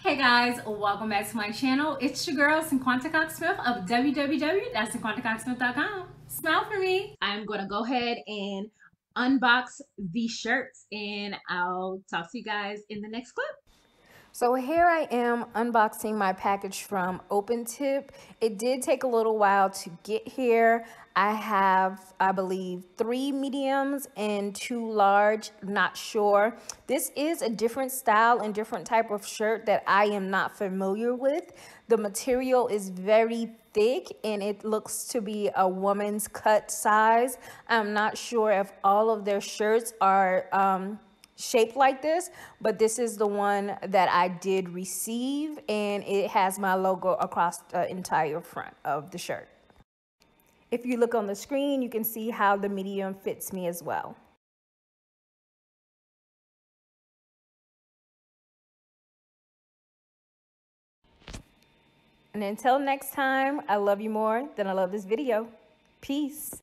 Hey guys, welcome back to my channel. It's your girl Cinquanta Cox-Smith of www.cinquantacoxsmith.com. Smile for me. I'm gonna go ahead and unbox these shirts and I'll talk to you guys in the next clip. So here I am unboxing my package from OpenTip. It did take a little while to get here. I have, I believe, 3 mediums and 2 large, not sure. This is a different style and different type of shirt that I am not familiar with. The material is very thick and it looks to be a woman's cut size. I'm not sure if all of their shirts are shaped like this, but this is the one that I did receive, and it has my logo across the entire front of the shirt. If you look on the screen, you can see how the medium fits me as well. And until next time, I love you more than I love this video. Peace.